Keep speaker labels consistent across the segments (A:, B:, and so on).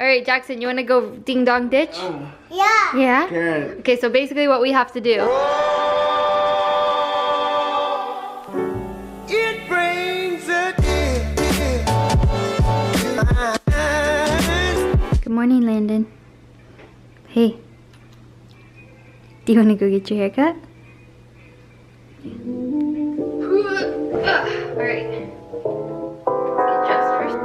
A: Alright, Jackson, you wanna go ding dong ditch?
B: Yeah.
A: Yeah?
C: Keren.
A: Okay, so basically what we have to do.
C: It brings a
A: Good morning, Landon. Hey. Do you wanna go get your hair cut? Alright. Get dressed first.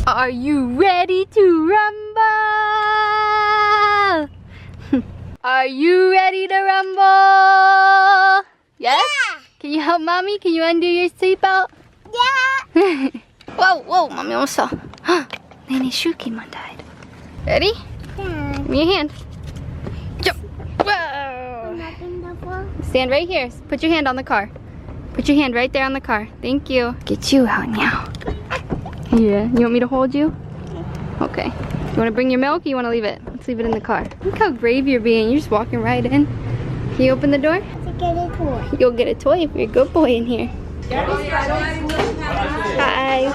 A: Are you ready to rumble? Are you ready to rumble? Yes?
B: Yeah.
A: Can you help mommy? Can you undo your seatbelt?
B: Yeah.
A: Whoa, whoa, mommy almost fell. Nanny's shoe came untied. Ready?
B: Yeah.
A: Give me your hand. Jump. Whoa. Stand right here. Put your hand on the car. Put your hand right there on the car. Thank you. Get you out now. Yeah. You want me to hold you? Okay. You want to bring your milk or you want to leave it? Let's leave it in the car. Look how brave you're being. You're just walking right in. Can you open the door?
B: To get a toy.
A: You'll get a toy if you're a good boy in here. Hi.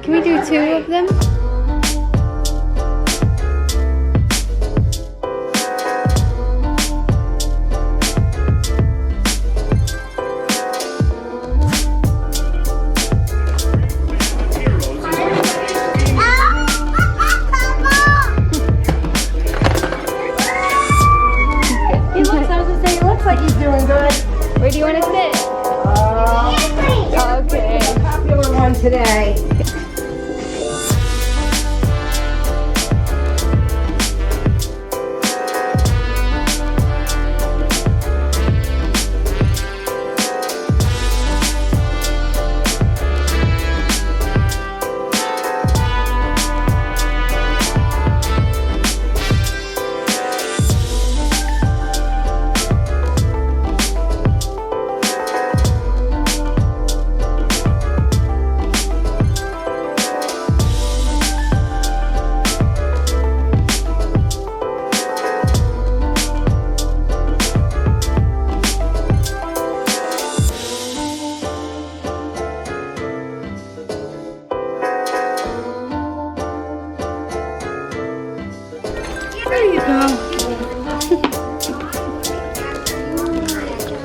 A: Can we do 2 of them? Where do you want to sit? Okay.
D: Popular one today.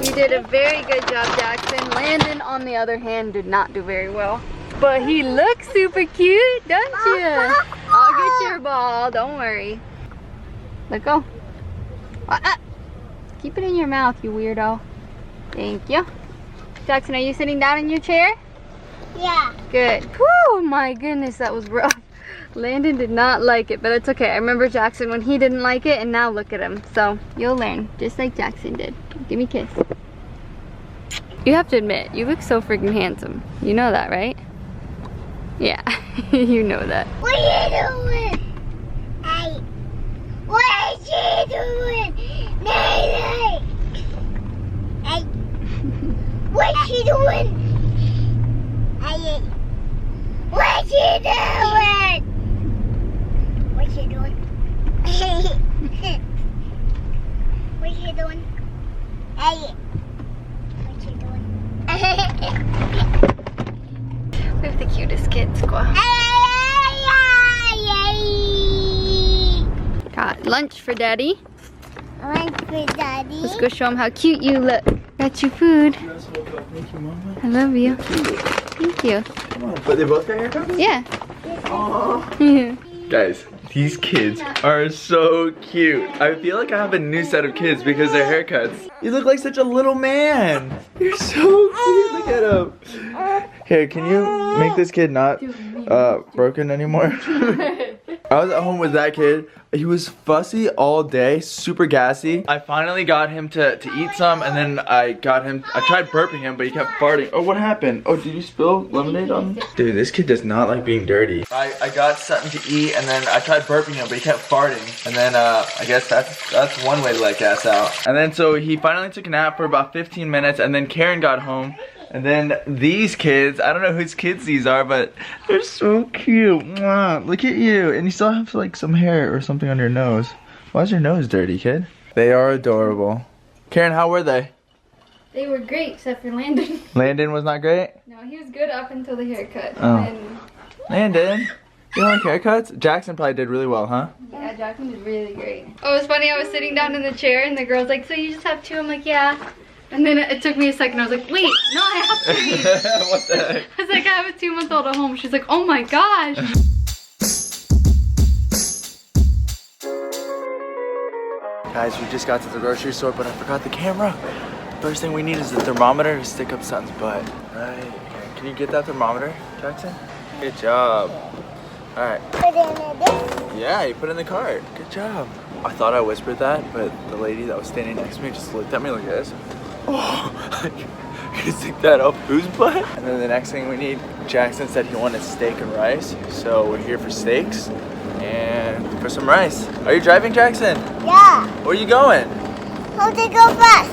A: You did a very good job, Jackson. Landon, on the other hand, did not do very well. But he looks super cute, don't you? I'll get your ball, don't worry. Let go. Keep it in your mouth, you weirdo. Thank you. Jackson, are you sitting down in your chair?
B: Yeah.
A: Good. Whew, my goodness, that was rough. Landon did not like it, but it's okay. I remember Jackson when he didn't like it, and now look at him. So you'll learn, just like Jackson did. Give me a kiss. You have to admit, you look so freaking handsome. You know that, right? Yeah, you know that.
B: What are you doing? Hey. What is she doing? Nay. Hey. What's she doing? Hey. What's she doing? What's she doing? What's she doing? Hey. What's she doing?
A: We have the cutest kids, Khoa. Got lunch for Daddy.
B: Lunch for Daddy.
A: Let's go show him how cute you look. Got your food.
C: Thank you, Mama.
A: I love you. Thank you.
C: Come on. But they both got haircuts?
A: Yeah.
C: Aww.
A: Yeah.
C: Guys, these kids are so cute. I feel like I have a new set of kids because their haircuts. You look like such a little man. You're so cute. Look at him. Here, can you make this kid not broken anymore? I was at home with that kid. He was fussy all day, super gassy. I finally got him to eat some, and then I tried burping him, but he kept farting. Oh, what happened? Oh, did you spill lemonade on him? Dude, this kid does not like being dirty. I got something to eat, and then I tried burping him, but he kept farting. And then I guess that's one way to let gas out. And then so he finally took a nap for about 15 minutes, and then Keren got home. And then these kids, I don't know whose kids these are, but they're so cute. Mwah, look at you. And you still have like some hair or something on your nose. Why is your nose dirty, kid? They are adorable. Keren, how were they?
A: They were great, except for Landon.
C: Landon was not great?
A: No, he was good up until the haircut.
C: Oh.
A: And
C: Landon, you don't like haircuts? Jackson probably did really well, huh?
A: yeah, Jackson did really great. Oh, it was funny, I was sitting down in the chair and the girl's like, so you just have 2? I'm like, yeah. And then it took me a second, I was like, wait, no, I have 3.
C: What the heck?
A: I was like, I have a 2-month-old at home. She's like, oh my gosh.
C: Guys, we just got to the grocery store, but I forgot the camera. First thing we need is the thermometer to stick up Sutton's butt. Right here. Can you get that thermometer, Jackson? Good job. All right.
B: Put it in this.
C: Yeah, you put it in the cart. Good job. I thought I whispered that, but the lady that was standing next to me just looked at me like this. Oh, you stick that up whose butt? And then the next thing we need, Jackson said he wanted steak and rice. So we're here for steaks and for some rice. Are you driving, Jackson?
B: Yeah.
C: Where are you going?
B: Hold it go fast.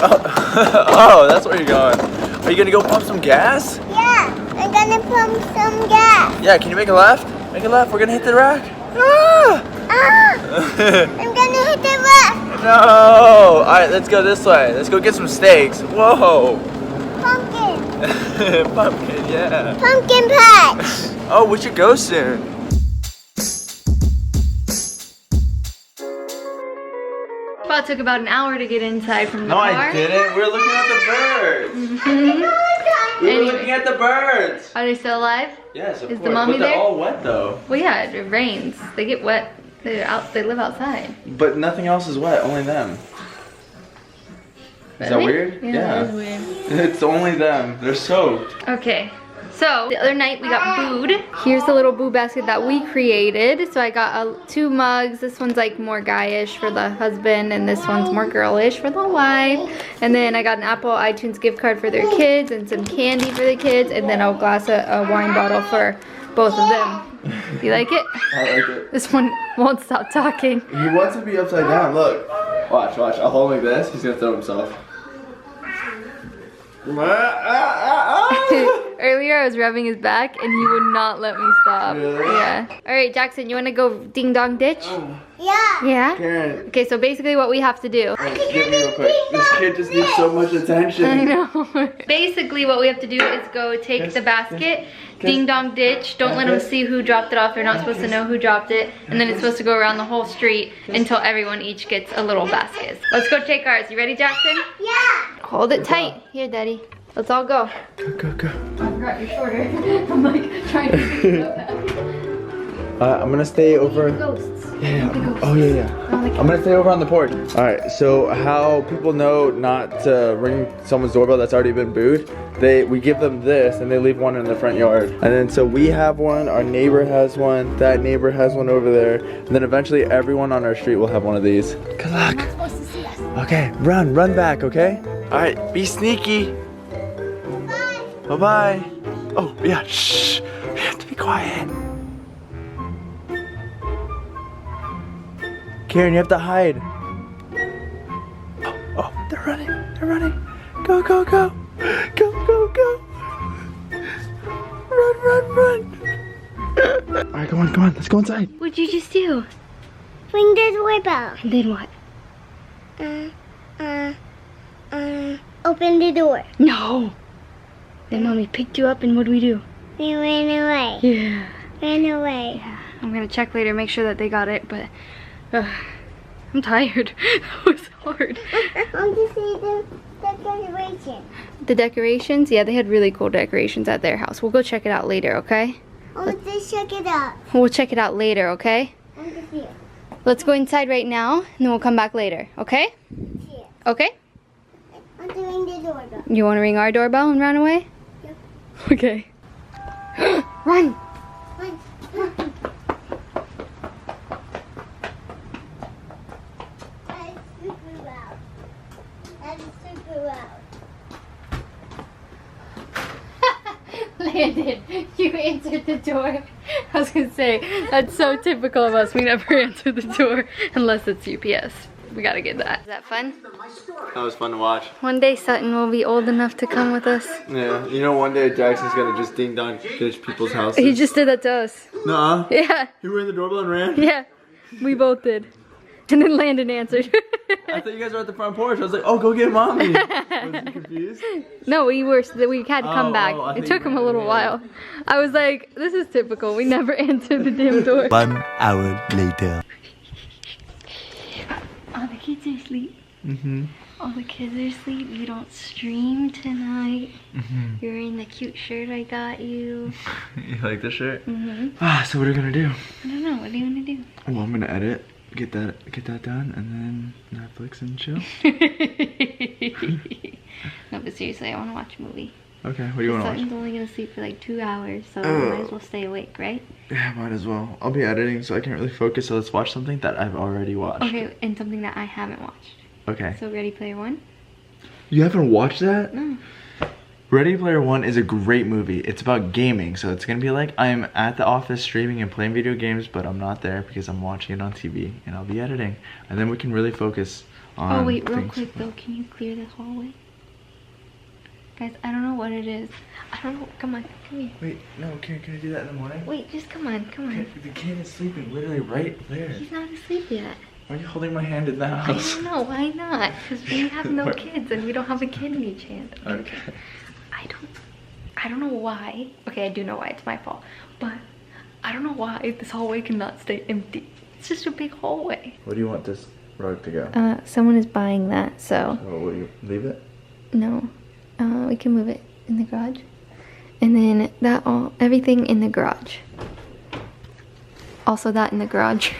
C: Oh, that's where you're going. Are you gonna go pump some gas?
B: Yeah. I'm gonna pump some gas.
C: Yeah, can you make a left? Make a left, we're gonna hit the rack. Ah!
B: I'm gonna hit the left.
C: No! Alright, let's go this way. Let's go get some steaks. Whoa!
B: Pumpkin.
C: Pumpkin, yeah.
B: Pumpkin patch.
C: Oh, we should go soon.
A: Well, it took about an hour to get inside from the
C: No,
A: car.
C: I didn't. We were looking at the birds.
A: Mm-hmm.
C: We were looking at the birds.
A: Are they still alive?
C: Yes, of
A: Is the
C: course.
A: mommy
C: But they're
A: there?
C: all wet though.
A: Well, yeah, it rains. They get wet. They're out. They live outside.
C: But nothing else is wet, only them. Is that
A: Really?
C: weird?
A: Yeah, that is weird.
C: It's only them. They're soaked.
A: Okay. So the other night we got booed. Here's the little boo basket that we created. So I got 2 mugs. This one's like more guyish for the husband, and this one's more girlish for the wife. And then I got an Apple iTunes gift card for their kids, and some candy for the kids, and then a glass of a wine bottle for both of them. You like it?
C: I like it.
A: This one won't stop talking.
C: He wants to be upside down. Look. Watch, watch. I'll hold like this. He's gonna throw himself.
A: Earlier I was rubbing his back and he would not let me stop.
C: Really?
A: Yeah. Alright, Jackson, you want to go ding dong ditch?
B: Yeah.
A: Yeah?
C: Keren.
A: Okay, so basically what we have to do.
C: Get me real quick. This kid just needs so much attention.
A: I know. Basically what we have to do is go take the basket, ding dong ditch, don't let them see who dropped it off. They're not supposed to know who dropped it. And then it's supposed to go around the whole street until everyone each gets a little basket. Let's go take ours. You ready, Jackson?
B: Yeah.
A: Hold it tight. Here, Daddy. Let's all go.
C: Go, go, go.
A: I forgot you're shorter. I'm like trying to pick up that.
C: I'm gonna stay over.
A: Ghosts.
C: Yeah. Oh yeah, yeah. I'm gonna stay over on the porch. All right. So how people know not to ring someone's doorbell that's already been booed? We give them this, and they leave one in the front yard. And then so we have one. Our neighbor has one. That neighbor has one over there. And then eventually everyone on our street will have one of these. Good luck.
B: Supposed to see us.
C: Okay. Run back. Okay. All right. Be sneaky. Bye bye. Oh yeah. Shh. We have to be quiet. Keren, you have to hide. Oh, they're running. They're running. Go, go, go. Go, go, go. Run. All right, come on. Let's go inside.
A: What'd you just do?
B: Ring the doorbell.
A: And then what?
B: Open the door.
A: No. Then Mommy picked you up and what do we do?
B: We ran away.
A: Yeah.
B: Ran away.
A: Yeah. I'm gonna check later, make sure that they got it, but I'm tired. That was hard.
B: I want to see the decoration.
A: The decorations? Yeah, they had really cool decorations at their house. We'll go check it out later, okay?
B: I want to check it out.
A: We'll check it out later, okay?
B: I want to see it.
A: Let's go inside right now, and then we'll come back later, okay?
B: See it.
A: Okay?
B: I'm doing the doorbell.
A: You want to ring our doorbell and run away?
B: Yep.
A: Okay. Run!
B: Run. That is super loud. That is super loud.
A: Landon, you answered the door. I was gonna say, that's so typical of us. We never answer the door unless it's UPS. We gotta get that. Is that fun?
C: That was fun to watch.
A: One day Sutton will be old enough to come with us.
C: Yeah, you know one day Jackson's gonna just ding dong ditch people's houses.
A: He just did that to us.
C: Nuh-uh.
A: Yeah.
C: You rang the doorbell and ran?
A: Yeah. We both did. And then Landon answered.
C: I thought you guys were at the front porch. I was like, oh, go get mommy. Was you confused?
A: No, we had to come back.
C: I
A: It
C: thought
A: took
C: you
A: him a
C: ran
A: little
C: in.
A: while. I was like, this is typical. We never answer the damn door.
E: 1 hour later.
A: All the kids are asleep.
C: Mm-hmm.
A: All the kids are asleep. You don't stream tonight. You're wearing the cute shirt I got you.
C: You like this shirt?
A: Mm-hmm.
C: So what are we gonna do?
A: I don't know. What do you want to do?
C: Well, I'm gonna edit, get that done, and then Netflix and chill.
A: No, but seriously, I want to watch a movie.
C: Okay, what do you want to watch?
A: Sutton's only gonna sleep for like 2 hours, so we might as well stay awake, right?
C: Yeah, might as well. I'll be editing, so I can't really focus. So let's watch something that I've already watched.
A: Okay, and something that I haven't watched.
C: Okay.
A: So Ready Player One?
C: You haven't watched that?
A: No.
C: Ready Player One is a great movie. It's about gaming, so it's gonna be like I'm at the office streaming and playing video games, but I'm not there because I'm watching it on TV, and I'll be editing, and then we can really focus on.
A: Oh wait, real
C: things.
A: quick though, can you clear this hallway? Guys, I don't know what it is. I don't know. Come on, come here.
C: Wait, no, can I do that in the morning?
A: Wait, just come on, come on.
C: The kid is sleeping literally right there.
A: He's not asleep yet.
C: Why are you holding my hand in the
A: I
C: house?
A: don't know, why not? Because we have no
C: What?
A: kids and we don't have a kid in each hand.
C: Okay.
A: I don't know why. Okay, I do know why, it's my fault. But I don't know why this hallway cannot stay empty. It's just a big hallway.
C: Where do you want this rug to go?
A: Someone is buying that, so
C: Oh, will you leave it?
A: no. We can move it in the garage. And then everything in the garage. Also that in the garage.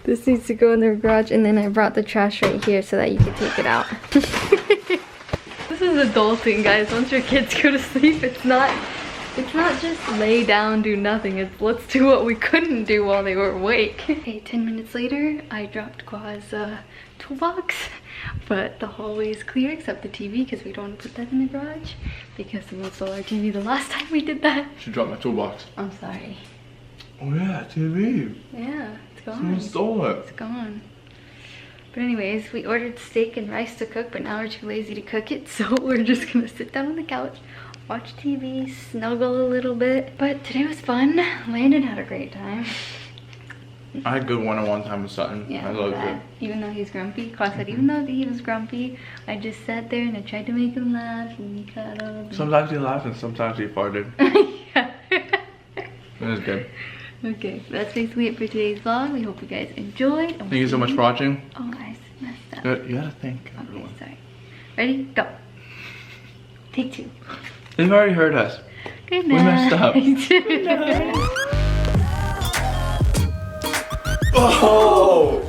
A: This needs to go in the garage, and then I brought the trash right here so that you can take it out. This is adulting, guys. Once your kids go to sleep, it's not just lay down, do nothing. It's let's do what we couldn't do while they were awake. Okay, 10 minutes later, I dropped Khoa's toolbox, but the hallway is clear except the TV because we don't want to put that in the garage because someone stole our TV the last time we did that.
C: She dropped my toolbox.
A: I'm sorry.
C: Oh yeah, TV.
A: Yeah, it's gone.
C: Someone stole it.
A: It's gone. But anyways, we ordered steak and rice to cook, but now we're too lazy to cook it, so we're just gonna sit down on the couch, watch TV, snuggle a little bit. But today was fun. Landon had a great time.
C: I had good one-on-one time with Sutton.
A: Yeah,
C: I loved
A: that. Even though he's grumpy. Khoa said even though he was grumpy, I just sat there and I tried to make him laugh and he cuddled.
C: Sometimes he laughed and sometimes he farted.
A: Yeah.
C: It was good.
A: Okay, that's basically it for today's vlog. We hope you guys enjoyed.
C: Thank you so much for watching.
A: Oh, guys, messed up.
C: You gotta think.
A: Okay, sorry. Ready? Go. Take 2.
C: They've already heard us.
A: Good
C: We
A: night.
C: messed up. Oh!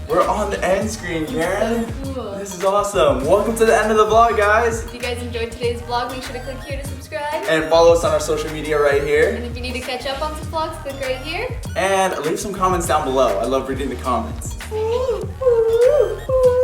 C: We're on the end screen, Karen.
A: So cool.
C: This is awesome. Welcome to the end of the vlog, guys.
A: If you guys enjoyed today's vlog, make sure to click here to subscribe.
C: And follow us on our social media right here.
A: And if you need to catch up on some vlogs, click right here.
C: And leave some comments down below. I love reading the comments.
A: Ooh, ooh, ooh.